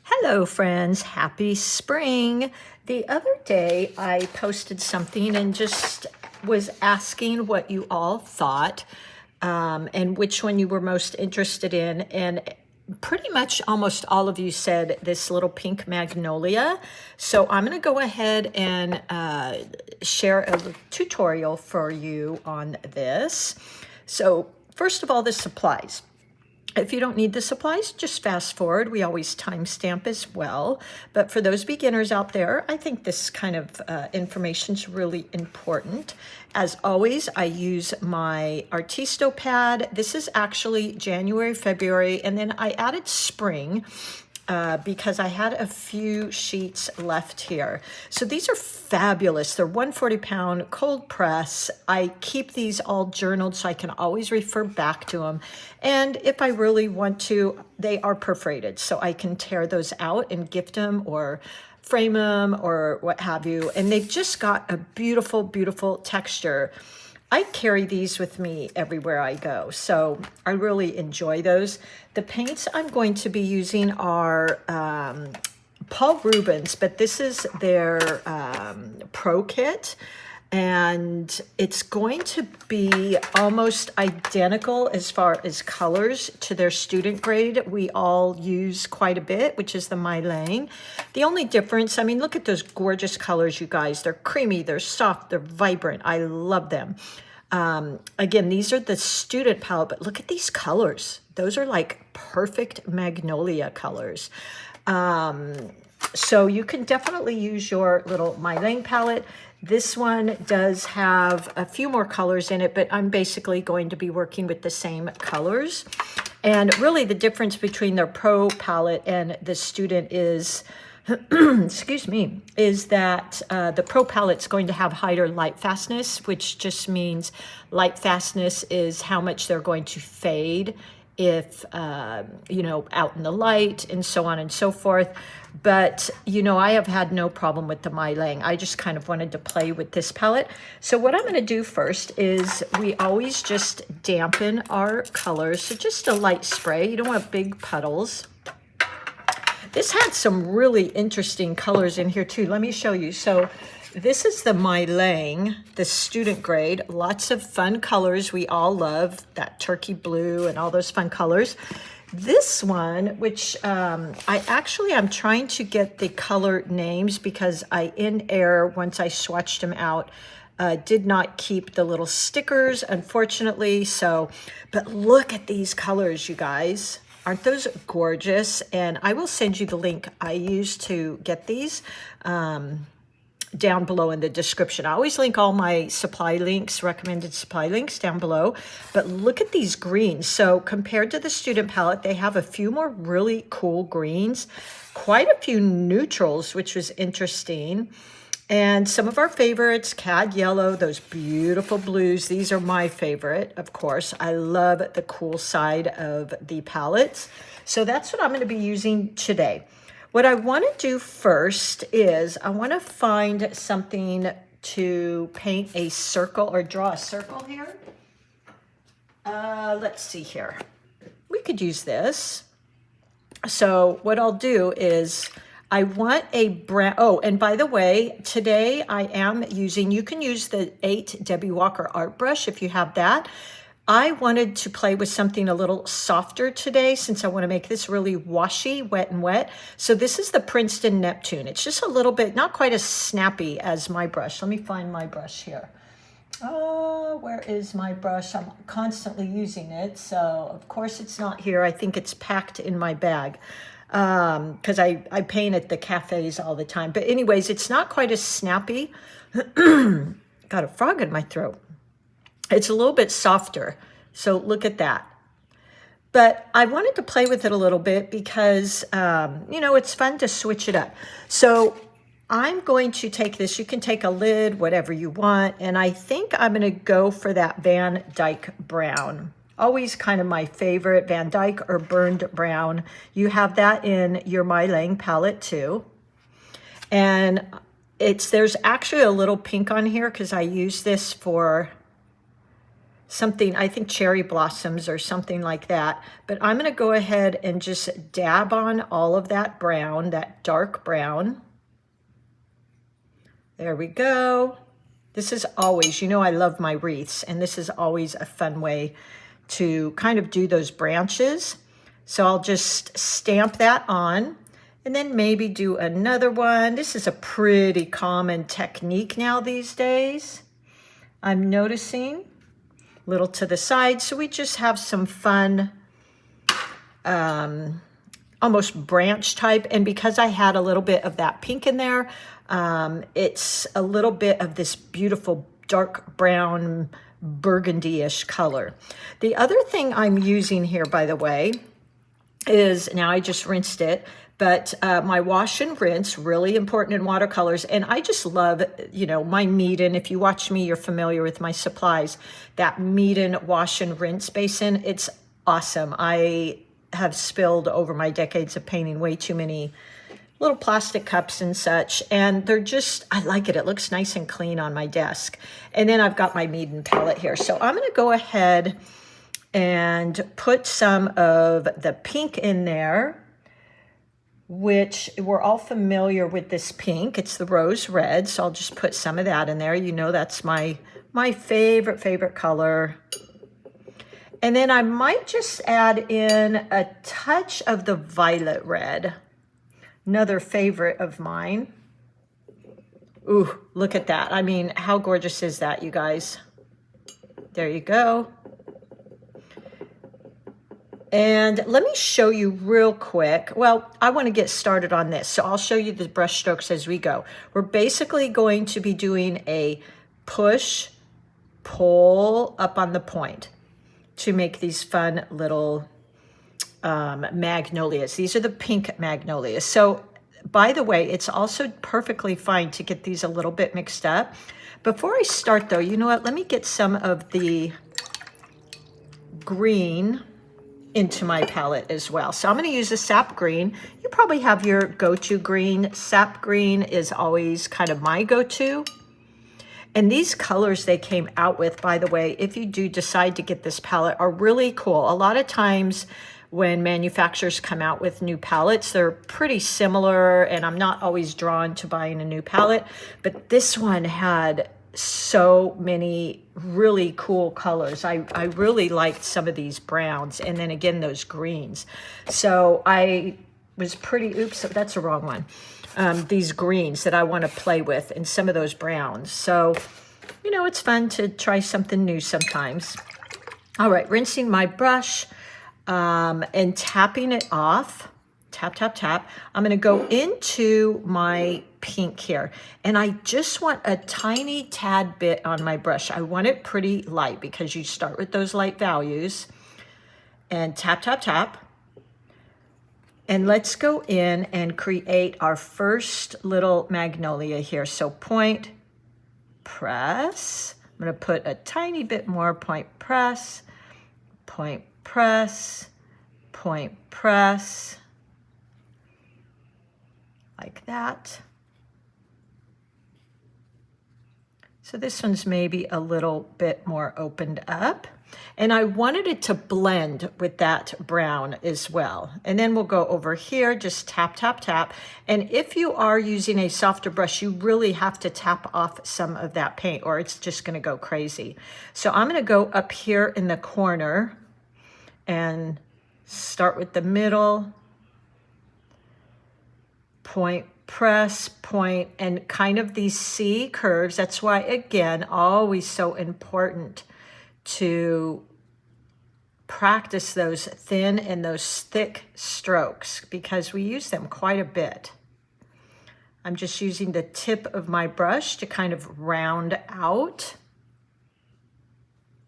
Hello friends, happy spring. The other day I posted something and just was asking what you all thought and which one you were most interested in. And pretty much almost all of you said this little pink magnolia. So I'm gonna go ahead and share a tutorial for you on this. So first of all, the supplies. If you don't need the supplies, just fast forward. We always timestamp as well. But for those beginners out there, I think this kind of information is really important. As always, I use my Artisto pad. This is actually January, February, and then I added spring because I had a few sheets left here. So these are fabulous. They're 140-pound cold press. I keep these all journaled so I can always refer back to them. And if I really want to, they are perforated, so I can tear those out and gift them or frame them or what have you. And they've just got a beautiful, beautiful texture. I carry these with me everywhere I go, so I really enjoy those. The paints I'm going to be using are Paul Rubens, but this is their Pro Kit, and it's going to be almost identical as far as colors to their student grade we all use quite a bit, which is the Mylang. The only difference, I mean, look at those gorgeous colors, you guys. They're creamy, they're soft, they're vibrant. I love them. Again, these are the student palette, but look at these colors. Those are like perfect magnolia colors. So you can definitely use your little Mylang palette. This one does have a few more colors in it, but I'm basically going to be working with the same colors. And really the difference between their Pro palette and the student is, excuse me, is that the Pro palette's going to have higher light fastness, which just means light fastness is how much they're going to fade if, you know, out in the light and so on and so forth. But, you know, I have had no problem with the Mylang. I just kind of wanted to play with this palette. So what I'm going to do first is we always just dampen our colors. So just a light spray. You don't want big puddles. This had some really interesting colors in here too. Let me show you. So this is the Mylang, the student grade. Lots of fun colors we all love, that turkey blue and all those fun colors. This one, which I'm trying to get the color names because I, in error, once I swatched them out, did not keep the little stickers, unfortunately. So, but look at these colors, you guys. Aren't those gorgeous? And I will send you the link I used to get these down below in the description. I always link all my supply links, recommended supply links down below. But look at these greens. So compared to the student palette, they have a few more really cool greens, quite a few neutrals, which was interesting. And some of our favorites, cad yellow, those beautiful blues. These are my favorite, of course. I love the cool side of the palettes. So that's what I'm going to be using today. What I want to do first is I want to find something to paint a circle or draw a circle here. Let's see here. We could use this. So what I'll do is I want a brown, oh, and by the way, today I am using, you can use the 8 Debbie Walker art brush if you have that. I wanted to play with something a little softer today since I want to make this really washy, wet and wet. So this is the Princeton Neptune. It's just a little bit, not quite as snappy as my brush. Let me find my brush here. Oh, where is my brush? I'm constantly using it. So of course it's not here. I think it's packed in my bag because I paint at the cafes all the time. But anyways, it's not quite as snappy. Got a frog in my throat. It's a little bit softer, so look at that. But I wanted to play with it a little bit because, you know, it's fun to switch it up. So I'm going to take this. You can take a lid, whatever you want, and I think I'm going to go for that Van Dyke brown. Always kind of my favorite, Van Dyke or burned brown. You have that in your Mylang palette too. And there's actually a little pink on here because I use this for something, I think cherry blossoms or something like that. But I'm going to go ahead and just dab on all of that brown, that dark brown. There we go. This is always, you know, I love my wreaths, and this is always a fun way to kind of do those branches. So I'll just stamp that on and then maybe do another one. This is a pretty common technique now these days, I'm noticing. Little to the side, so we just have some fun, almost branch type. And because I had a little bit of that pink in there, it's a little bit of this beautiful dark brown burgundy-ish color. The other thing I'm using here, by the way, is, now I just rinsed it, but my wash and rinse, really important in watercolors. And I just love, you know, my Meeden. If you watch me, you're familiar with my supplies. That Meeden wash and rinse basin, it's awesome. I have spilled over my decades of painting way too many little plastic cups and such, and they're just, I like it. It looks nice and clean on my desk. And then I've got my Meeden palette here. So I'm going to go ahead and put some of the pink in there, which we're all familiar with this pink. It's the rose red, so I'll just put some of that in there. You know, that's my favorite color. And then I might just add in a touch of the violet red, another favorite of mine. Ooh, look at that. I mean, how gorgeous is that, you guys? There you go. And let me show you real quick. Well, I want to get started on this, so I'll show you the brush strokes as we go. We're basically going to be doing a push, pull up on the point to make these fun little magnolias. These are the pink magnolias. So, by the way, it's also perfectly fine to get these a little bit mixed up. Before I start, though, you know what? Let me get some of the green into my palette as well. So I'm going to use a sap green. You probably have your go-to green. Sap green is always kind of my go-to. And these colors they came out with, by the way, if you do decide to get this palette, are really cool. A lot of times when manufacturers come out with new palettes, they're pretty similar, and I'm not always drawn to buying a new palette, but this one had so many really cool colors. I really liked some of these browns, and then again those greens. So I was pretty, oops, that's the wrong one. These greens that I want to play with, and some of those browns. So, you know, it's fun to try something new sometimes. All right, rinsing my brush and tapping it off. Tap, tap, tap. I'm going to go into my pink here, and I just want a tiny tad bit on my brush. I want it pretty light because you start with those light values, and tap, tap, tap. And let's go in and create our first little magnolia here. So point, press. I'm going to put a tiny bit more, point, press, point, press, point, press. Like that. So this one's maybe a little bit more opened up. And I wanted it to blend with that brown as well. And then we'll go over here, just tap, tap, tap. And if you are using a softer brush, you really have to tap off some of that paint or it's just gonna go crazy. So I'm gonna go up here in the corner and start with the middle. Point, press, point, and kind of these C curves. That's why, again, always so important to practice those thin and those thick strokes because we use them quite a bit. I'm just using the tip of my brush to kind of round out.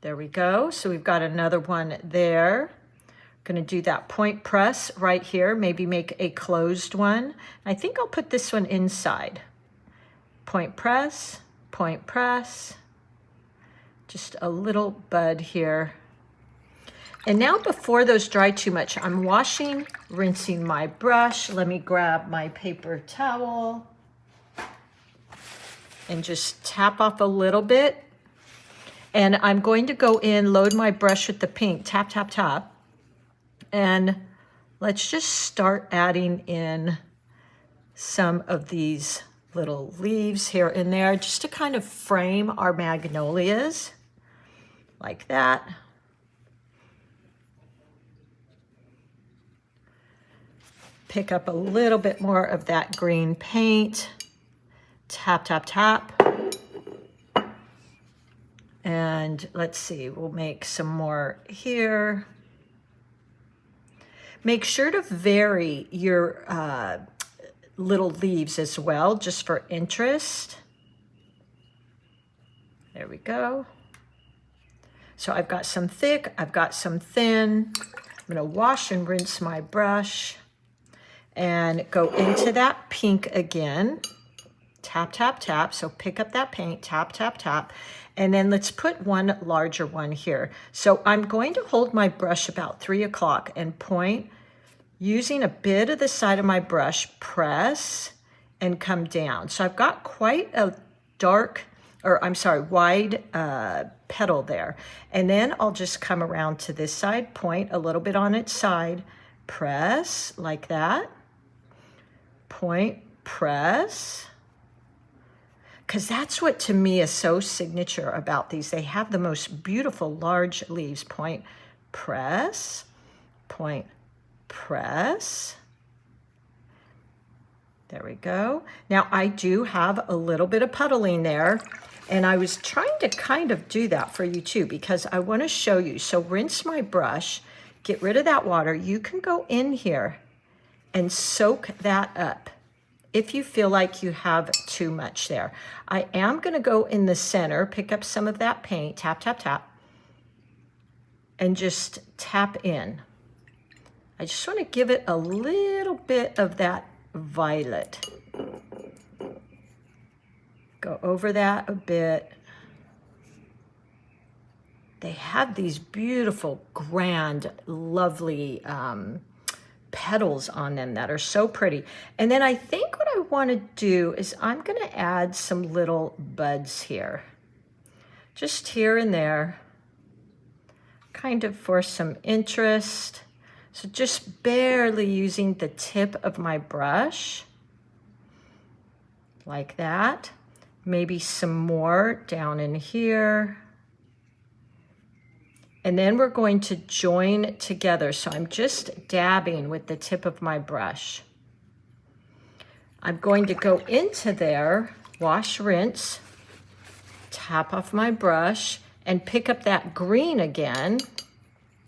There we go. So we've got another one there. Going to do that point press right here, maybe make a closed one. I think I'll put this one inside. Point press, just a little bud here. And now before those dry too much, I'm washing, rinsing my brush. Let me grab my paper towel and just tap off a little bit. And I'm going to go in, load my brush with the pink, tap, tap, tap. And let's just start adding in some of these little leaves here and there, just to kind of frame our magnolias, like that. Pick up a little bit more of that green paint, tap, tap, tap. And let's see, we'll make some more here. Make sure to vary your little leaves as well, just for interest. There we go. So I've got some thick, I've got some thin. I'm gonna wash and rinse my brush and go into that pink again. Tap, tap, tap. So pick up that paint, tap, tap, tap. And then let's put one larger one here. So I'm going to hold my brush about 3 o'clock and point, using a bit of the side of my brush, press and come down. So I've got quite a wide petal there. And then I'll just come around to this side, point a little bit on its side, press like that, point, press. Because that's what to me is so signature about these. They have the most beautiful large leaves. Point, press, point, press. There we go. Now I do have a little bit of puddling there, and I was trying to kind of do that for you too, because I want to show you. So rinse my brush, get rid of that water. You can go in here and soak that up if you feel like you have too much there. I am going to go in the center, pick up some of that paint, tap, tap, tap, and just tap in. I just want to give it a little bit of that violet. Go over that a bit. They have these beautiful, grand, lovely petals on them that are so pretty. And then I think what I want to do is I'm going to add some little buds here, just here and there, kind of for some interest. So just barely using the tip of my brush, like that. Maybe some more down in here. And then we're going to join together. So I'm just dabbing with the tip of my brush. I'm going to go into there, wash, rinse, tap off my brush, and pick up that green again.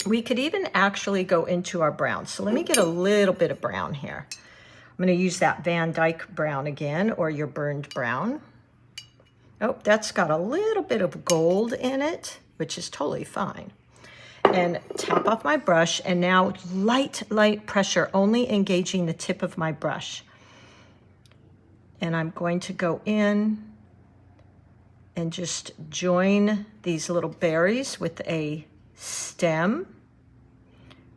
We could even actually go into our brown. So let me get a little bit of brown here. I'm going to use that Van Dyke brown again, or your burned brown. Oh, that's got a little bit of gold in it, which is totally fine. And tap off my brush, and now light pressure, only engaging the tip of my brush. And I'm going to go in and just join these little berries with a stem.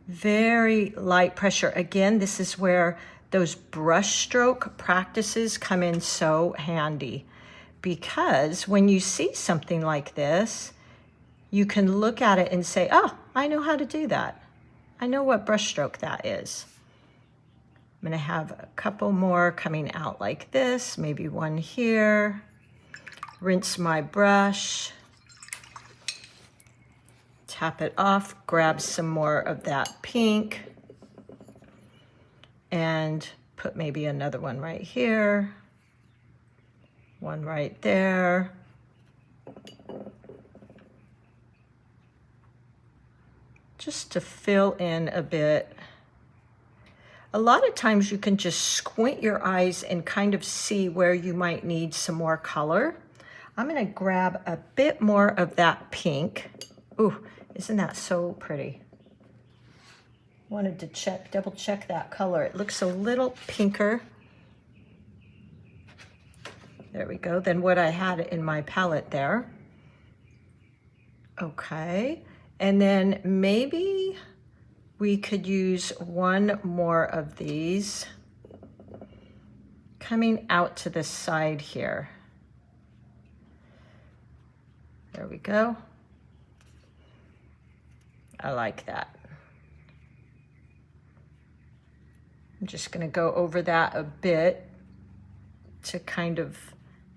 Very light pressure. Again, this is where those brush stroke practices come in so handy, because when you see something like this, you can look at it and say, oh, I know how to do that. I know what brush stroke that is. I'm gonna have a couple more coming out like this, maybe one here. Rinse my brush, tap it off, grab some more of that pink, and put maybe another one right here, one right there. Just to fill in a bit. A lot of times you can just squint your eyes and kind of see where you might need some more color. I'm gonna grab a bit more of that pink. Ooh, isn't that so pretty? Wanted to double check that color. It looks a little pinker. There we go, than what I had in my palette there. Okay, and then maybe we could use one more of these coming out to the side here. There we go. I like that. I'm just going to go over that a bit to kind of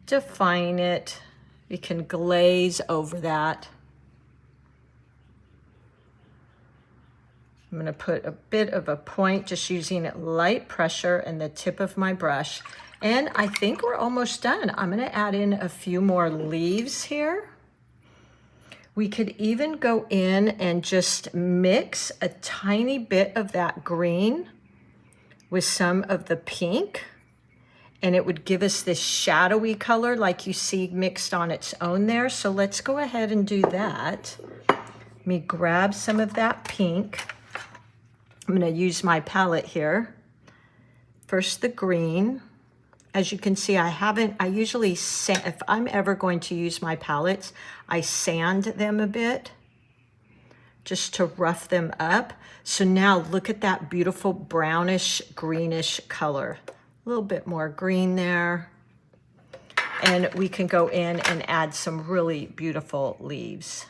define it. You can glaze over that. I'm going to put a bit of a point, just using light pressure and the tip of my brush. And I think we're almost done. I'm going to add in a few more leaves here. We could even go in and just mix a tiny bit of that green with some of the pink, and it would give us this shadowy color like you see mixed on its own there. So let's go ahead and do that. Let me grab some of that pink. I'm going to use my palette here. First the green. As you can see, I usually, if I'm ever going to use my palettes, I sand them a bit just to rough them up. So now look at that beautiful brownish, greenish color. A little bit more green there. And we can go in and add some really beautiful leaves.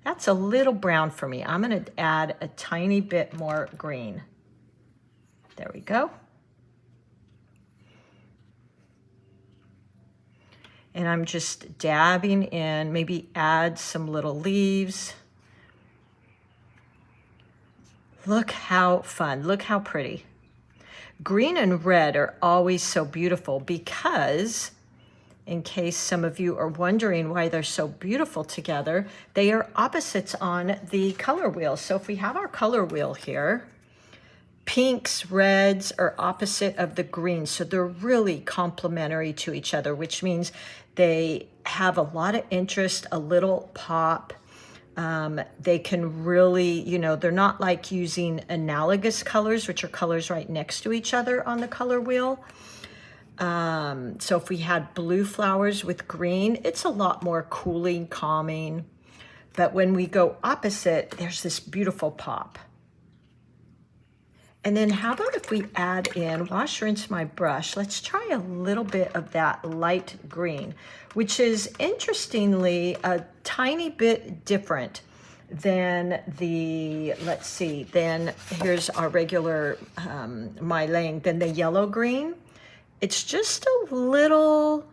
That's a little brown for me. I'm going to add a tiny bit more green. There we go. And I'm just dabbing in, maybe add some little leaves. Look how fun, look how pretty. Green and red are always so beautiful because, in case some of you are wondering why they're so beautiful together, they are opposites on the color wheel. So if we have our color wheel here, pinks, reds are opposite of the greens. So they're really complementary to each other, which means they have a lot of interest, a little pop. They can really, you know, they're not like using analogous colors, which are colors right next to each other on the color wheel. So if we had blue flowers with green, it's a lot more cooling, calming. But when we go opposite, there's this beautiful pop. And then how about if we add in, wash, rinse my brush, let's try a little bit of that light green, which is interestingly a tiny bit different than the, let's see, then here's our regular Mylang, than the yellow green. It's just a little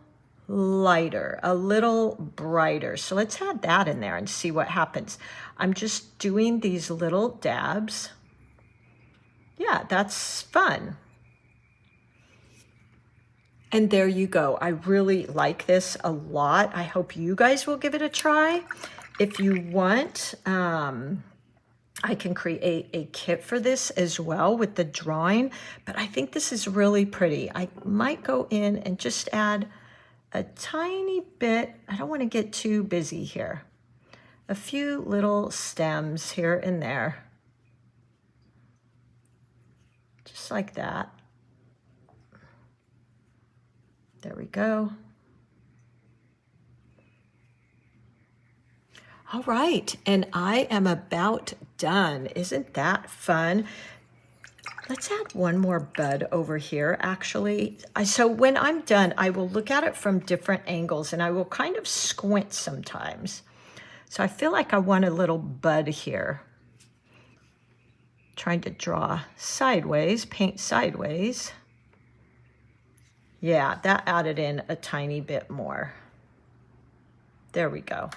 lighter, a little brighter. So let's add that in there and see what happens. I'm just doing these little dabs. Yeah, that's fun. And there you go. I really like this a lot. I hope you guys will give it a try. If you want, I can create a kit for this as well with the drawing, but I think this is really pretty. I might go in and just add a tiny bit. I don't want to get too busy here. A few little stems here and there. Just like that. There we go. All right, and I am about done. Isn't that fun? Let's add one more bud over here, actually. So when I'm done, I will look at it from different angles and I will kind of squint sometimes. So I feel like I want a little bud here. Trying to draw sideways, paint sideways. Yeah, that added in a tiny bit more. There we go.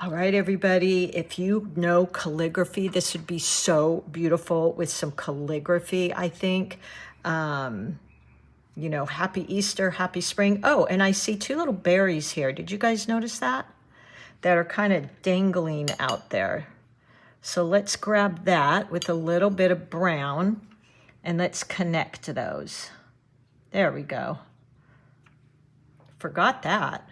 All right, everybody, if you know calligraphy, this would be so beautiful with some calligraphy, I think. You know, happy Easter, happy spring. Oh, and I see two little berries here. Did you guys notice that? That are kind of dangling out there. So let's grab that with a little bit of brown and let's connect to those. There we go. Forgot that.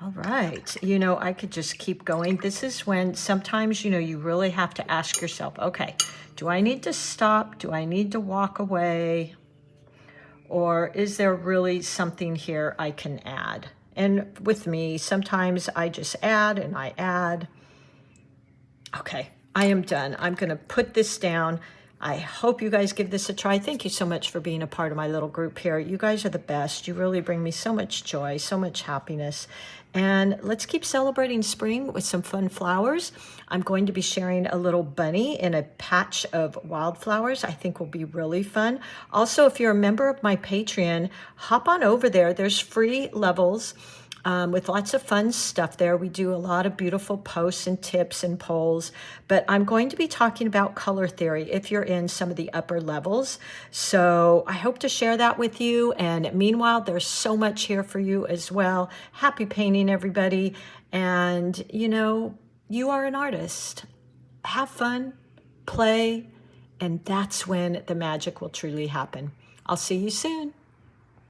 All right, you know, I could just keep going. This is when sometimes, you know, you really have to ask yourself, okay, do I need to stop? Do I need to walk away? Or is there really something here I can add? And with me, sometimes I just add and I add. Okay, I am done. I'm gonna put this down. I hope you guys give this a try. Thank you so much for being a part of my little group here. You guys are the best. You really bring me so much joy, so much happiness. And let's keep celebrating spring with some fun flowers. I'm going to be sharing a little bunny in a patch of wildflowers. I think will be really fun. Also, if you're a member of my Patreon, hop on over there. There's free levels with lots of fun stuff there. We do a lot of beautiful posts and tips and polls, but I'm going to be talking about color theory if you're in some of the upper levels. So I hope to share that with you. And meanwhile, there's so much here for you as well. Happy painting, everybody. And you know, you are an artist. Have fun, play, and that's when the magic will truly happen. I'll see you soon.